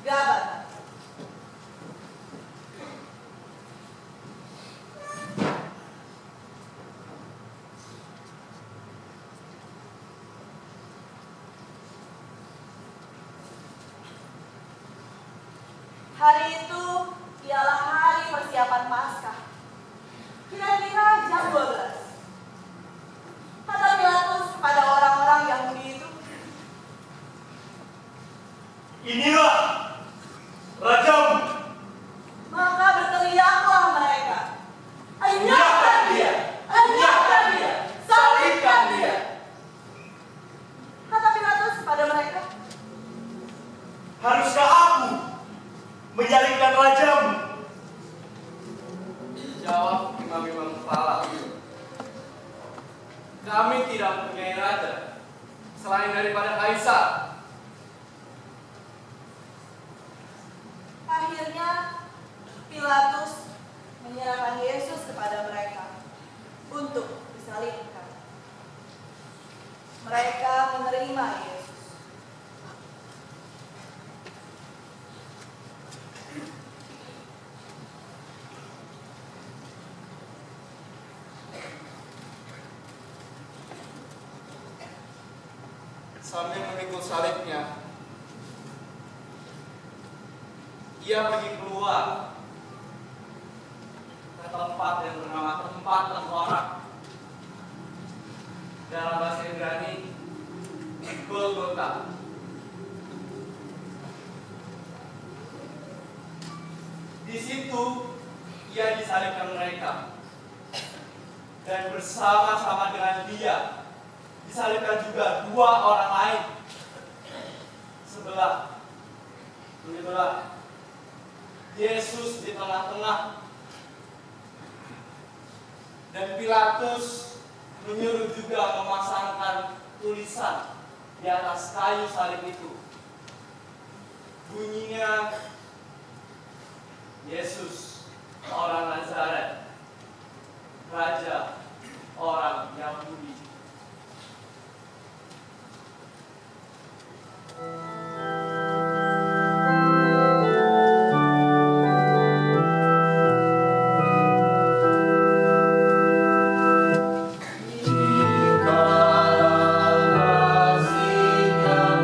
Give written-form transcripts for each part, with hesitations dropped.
Gabata. Hari itu ialah hari persiapan Paskah. Kira-kira jam 12. Kata Pilatus kepada orang-orang Yahudi itu, "Inilah rajamu." Maka berteriaklah mereka, "Enyahkan dia! Enyahkan dia! Salibkan dia!" Kata Pilatus kepada mereka, "Haruskah aku menyalibkan rajamu?" Jawab imam-imam kepala itu, "Kami tidak mempunyai raja selain daripada Kaisar." Akhirnya Pilatus menyerahkan Yesus kepada mereka untuk disalibkan. Mereka menerima Yesus. Sambil memikul salibnya, ia pergi keluar ke tempat yang bernama tempat tengkorak. Dalam bahasa Ibrani, Golgota. Di situ ia disalibkan mereka, dan bersama-sama dengan dia disalibkan juga dua orang lain, sebelah demi belah. Yesus di tengah-tengah, dan Pilatus menyuruh juga memasangkan tulisan di atas kayu salib itu. Bunyinya, "Yesus, orang Nazaret, Raja orang Yahudi." Jika kasih yang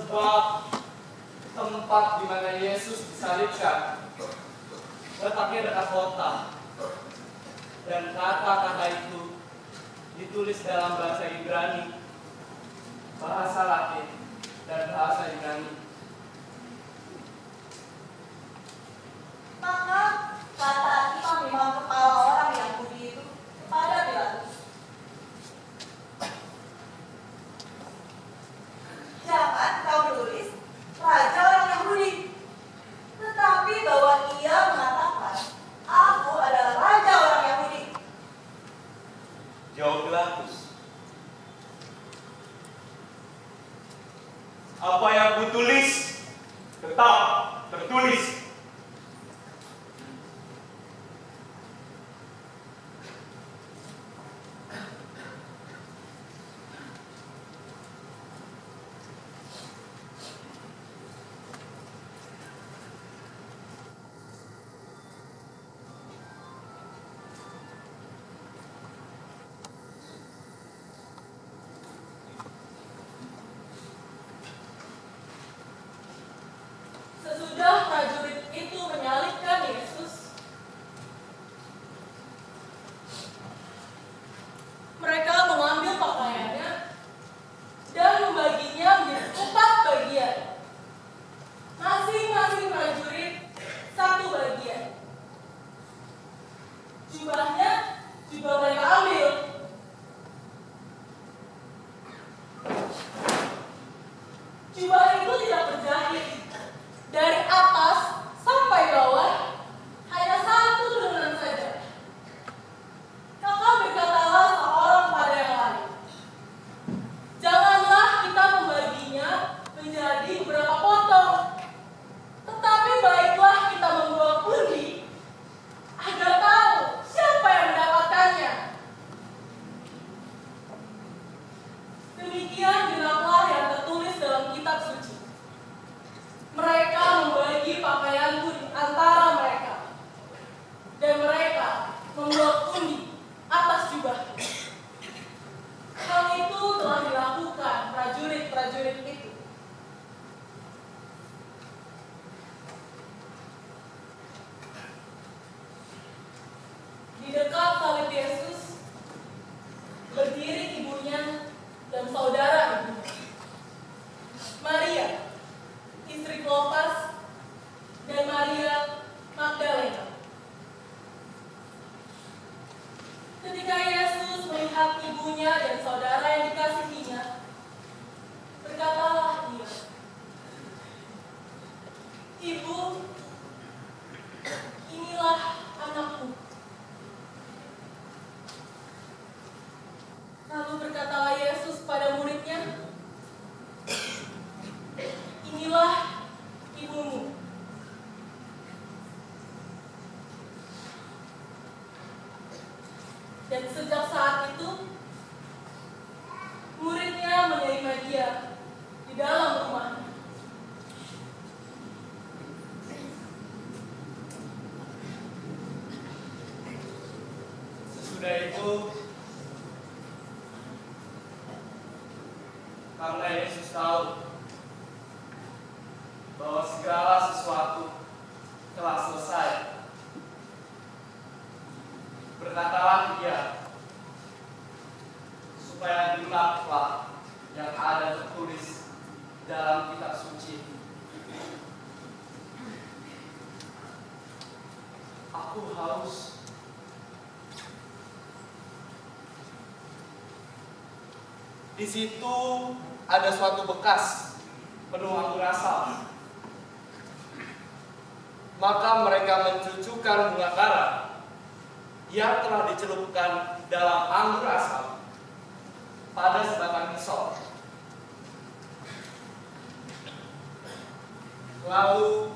Sebab tempat di mana Yesus disalibkan letaknya dekat kota. Dan kata-kata itu ditulis dalam bahasa Ibrani, bahasa Latin, dan bahasa Yunani. Maka kata imam kepala orang Yahudi itu kepada Pilatus, "Jangan kau menulis raja orang Yahudi, tetapi bahwa ia mengatakan, aku adalah raja orang Yahudi." Jawab Pilatus, "Apa yang kutulis tetap tertulis." Sesudah prajurit itu menyalibkan Yesus, mereka mengambil pakaiannya dan membaginya menjadi 4 bagian. Masing-masing prajurit 1 bagian. Jubahnya juga mereka ambil. Jubah itu tidak berjahit. Dari atas sampai bawah hanya 1 turunan saja. Maka berkatalah seorang pada yang lain, "Janganlah kita membaginya menjadi beberapa potong, tetapi baiklah kita membuat undi agar tahu siapa yang mendapatkannya." Demikian genaplah yang tertulis dalam kitab suci. Mereka membagi pakaianku di antara mereka, dan mereka membuat undi atas jubahku. Hal itu telah dilakukan prajurit-prajurit itu. Di dekat salib Yesus berdiri ibunya dan saudara ibunya, Maria, istri Klopas, dan Maria Magdalena. Ketika Yesus melihat ibunya dan saudara yang dikasihinya, berkatalah dia, "Ibu, inilah anakmu." Lalu berkatalah Yesus pada muridnya, "Inilah ibumu." Dan sejak saat itu, muridnya menerima dia di dalam rumahnya. Sesudah itu, karena Yesus tahu bahwa segala sesuatu telah selesai, berkatalah ia, supaya genaplah yang ada tertulis dalam kitab suci, "Aku haus." Di situ ada suatu bekas penuh anggur asam. Maka mereka mencucukkan bunga kara yang telah dicelupkan dalam anggur asam pada sebatang pisau. Lalu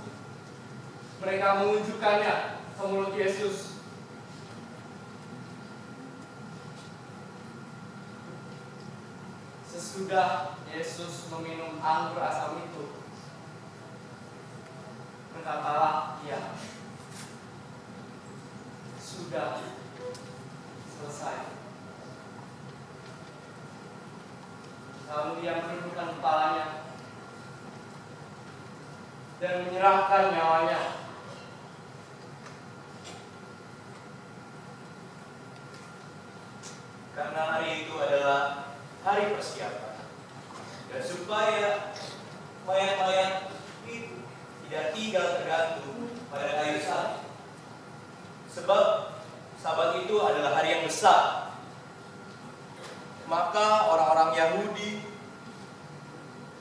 mereka menunjukkannya ke mulut Yesus. Sesudah Yesus meminum anggur asam itu, berkatalah ia, "Sudah selesai." Lalu ia menundukkan kepalanya dan menyerahkan nyawanya. Karena hari itu adalah hari persiapan. Dan supaya mayat-mayat itu tidak tinggal tergantung pada kayu salib. Sebab Sabat itu adalah hari yang besar. Maka orang-orang Yahudi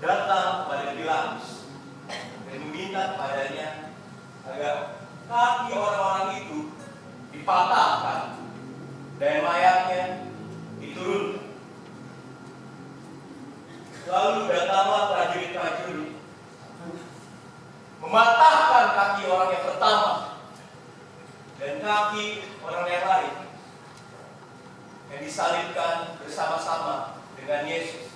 datang kepada Pilatus dan meminta kepadanya agar kaki orang-orang itu dipatahkan dan mayatnya diturunkan. Lalu datanglah prajurit-prajurit mematahkan kaki orang yang pertama dan kaki orang yang lain yang disalibkan bersama-sama dengan Yesus.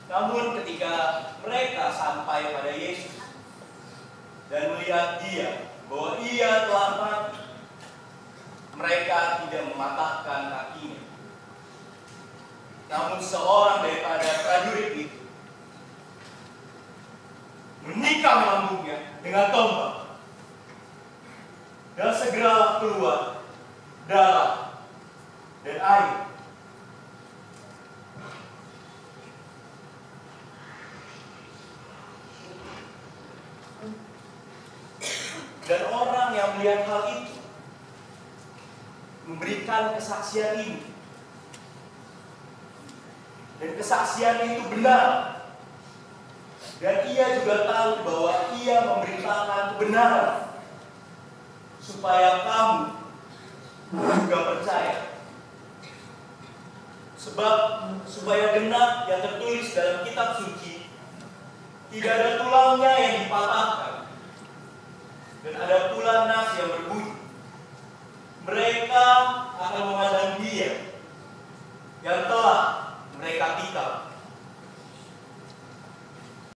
Namun ketika mereka sampai pada Yesus dan melihat dia bahwa ia telah mati, mereka tidak mematahkan kakinya. Namun seorang daripada prajurit itu menikam lambungnya dengan tombak, dan segera keluar darah dan air. Dan orang yang melihat hal itu memberikan kesaksian ini. Dan kesaksian itu benar. Dan ia juga tahu bahwa ia memberitakan kebenaran supaya kamu juga percaya. Sebab supaya genap yang tertulis dalam kitab suci, tidak ada tulangnya yang dipatahkan